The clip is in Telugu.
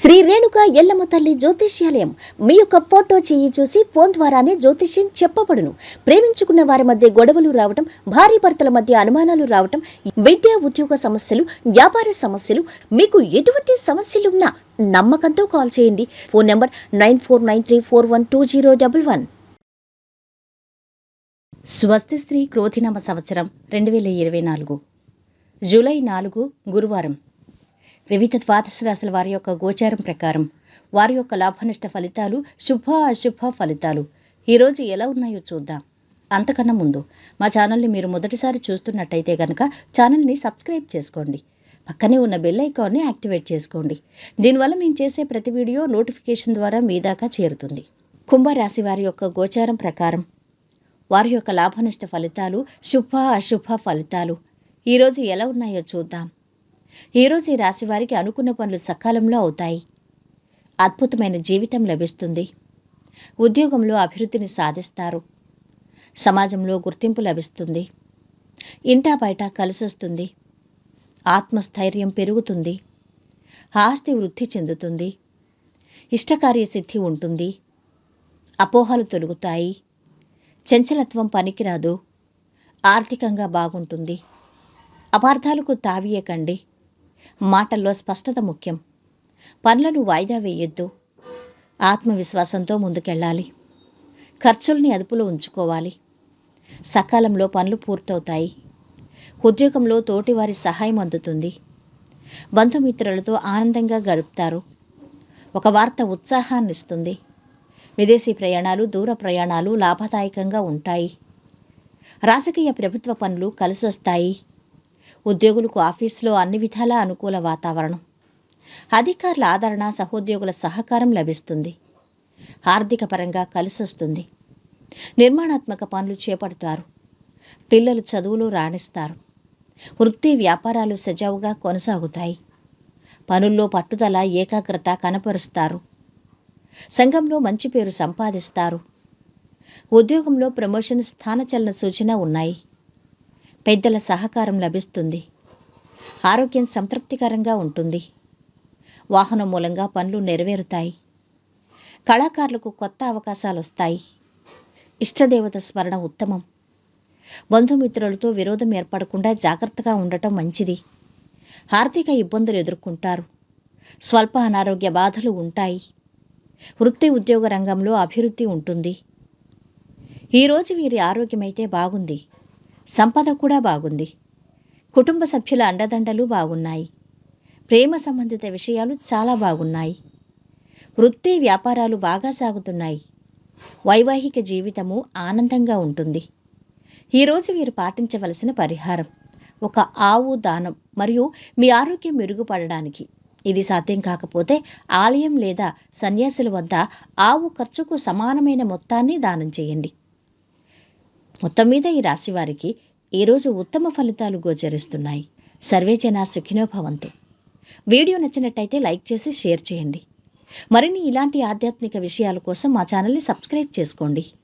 శ్రీ రేణుక ఎల్లమ్మ తల్లి జ్యోతిష్యాలయం మీ యొక్క ఫోటో చేయి చూసి ఫోన్ ద్వారానే జ్యోతిష్యం చెప్పబడును. ప్రేమించుకున్న వారి మధ్య గొడవలు రావటం, భార్య భర్తల మధ్య అనుమానాలు రావటం, విద్యా ఉద్యోగ సమస్యలు, వ్యాపార సమస్యలు, మీకు ఎటువంటి సమస్యలున్నా నమ్మకంతో కాల్ చేయండి. Phone number 9493412011. స్వస్తి శ్రీ క్రోధినామ సంవత్సరం 2024 జూలై 4 గురువారం. వివిధ ద్వాదశ రాశుల వారి యొక్క గోచారం ప్రకారం వారి యొక్క లాభనష్ట ఫలితాలు, శుభ అశుభ ఫలితాలు ఈరోజు ఎలా ఉన్నాయో చూద్దాం. అంతకన్నా ముందు మా ఛానల్ని మీరు మొదటిసారి చూస్తున్నట్టయితే కనుక ఛానల్ని సబ్స్క్రైబ్ చేసుకోండి. పక్కనే ఉన్న బెల్ ఐకాన్ని యాక్టివేట్ చేసుకోండి. దీనివల్ల మేము చేసే ప్రతి వీడియో నోటిఫికేషన్ ద్వారా మీ దాకా చేరుతుంది. కుంభరాశి వారి యొక్క గోచారం ప్రకారం వారి యొక్క లాభనష్ట ఫలితాలు, శుభ అశుభ ఫలితాలు ఈరోజు ఎలా ఉన్నాయో చూద్దాం. ఈరోజు ఈ రాశి వారికి అనుకున్న పనులు సకాలంలో అవుతాయి. అద్భుతమైన జీవితం లభిస్తుంది. ఉద్యోగంలో అభివృద్ధిని సాధిస్తారు. సమాజంలో గుర్తింపు లభిస్తుంది. ఇంటా బయట కలిసొస్తుంది. ఆత్మస్థైర్యం పెరుగుతుంది. ఆస్తి వృద్ధి చెందుతుంది. ఇష్టకార్య సిద్ధి ఉంటుంది. అపోహలు తొలగుతాయి. చంచలత్వం పనికిరాదు. ఆర్థికంగా బాగుంటుంది. అపార్థాలకు తావీయకండి. మాటల్లో స్పష్టత ముఖ్యం. పనులను వాయిదా వేయొద్దు. ఆత్మవిశ్వాసంతో ముందుకెళ్ళాలి. ఖర్చుల్ని అదుపులో ఉంచుకోవాలి. సకాలంలో పనులు పూర్తవుతాయి. ఉద్యోగంలో తోటివారి సహాయం అందుతుంది. బంధుమిత్రులతో ఆనందంగా గడుపుతారు. ఒక వార్త ఉత్సాహాన్నిస్తుంది. విదేశీ ప్రయాణాలు, దూర ప్రయాణాలు లాభదాయకంగా ఉంటాయి. రాజకీయ ప్రభుత్వ పనులు కలిసొస్తాయి. ఉద్యోగులకు ఆఫీసులో అన్ని విధాలా అనుకూల వాతావరణం. అధికారుల ఆదరణ, సహోద్యోగుల సహకారం లభిస్తుంది. ఆర్థిక పరంగా కలిసొస్తుంది. నిర్మాణాత్మక పనులు చేపడతారు. పిల్లలు చదువులో రాణిస్తారు. వృత్తి వ్యాపారాలు సజావుగా కొనసాగుతాయి. పనుల్లో పట్టుదల, ఏకాగ్రత కనపరుస్తారు. సంఘంలో మంచి పేరు సంపాదిస్తారు. ఉద్యోగంలో ప్రమోషన్, స్థానచలన సూచన ఉన్నాయి. పెద్దల సహకారం లభిస్తుంది. ఆరోగ్యం సంతృప్తికరంగా ఉంటుంది. వాహనం మూలంగా పనులు నెరవేరుతాయి. కళాకారులకు కొత్త అవకాశాలు వస్తాయి. ఇష్టదేవత స్మరణ ఉత్తమం. బంధుమిత్రులతో విరోధం ఏర్పడకుండా జాగ్రత్తగా ఉండటం మంచిది. ఆర్థిక ఇబ్బందులు ఎదుర్కొంటారు. స్వల్ప అనారోగ్య బాధలు ఉంటాయి. వృత్తి ఉద్యోగ రంగంలో అభివృద్ధి ఉంటుంది. ఈరోజు వీరి ఆరోగ్యమైతే బాగుంది. సంపద కూడా బాగుంది. కుటుంబ సభ్యుల అండదండలు బాగున్నాయి. ప్రేమ సంబంధిత విషయాలు చాలా బాగున్నాయి. వృత్తి వ్యాపారాలు బాగా సాగుతున్నాయి. వైవాహిక జీవితము ఆనందంగా ఉంటుంది. ఈరోజు వీరు పాటించవలసిన పరిహారం ఒక ఆవు దానం మరియు మీ ఆరోగ్యం మెరుగుపడడానికి. ఇది సాధ్యం కాకపోతే ఆలయం లేదా సన్యాసుల వద్ద ఆవు ఖర్చుకు సమానమైన మొత్తాన్ని దానం చేయండి. మొత్తం మీద ఈ రాశి వారికి ఈరోజు ఉత్తమ ఫలితాలు గోచరిస్తున్నాయి. సర్వే జనా సుఖినో భవంతు. వీడియో నచ్చినట్టయితే లైక్ చేసి షేర్ చేయండి. మరిన్ని ఇలాంటి ఆధ్యాత్మిక విషయాల కోసం మా ఛానల్ని సబ్స్క్రైబ్ చేసుకోండి.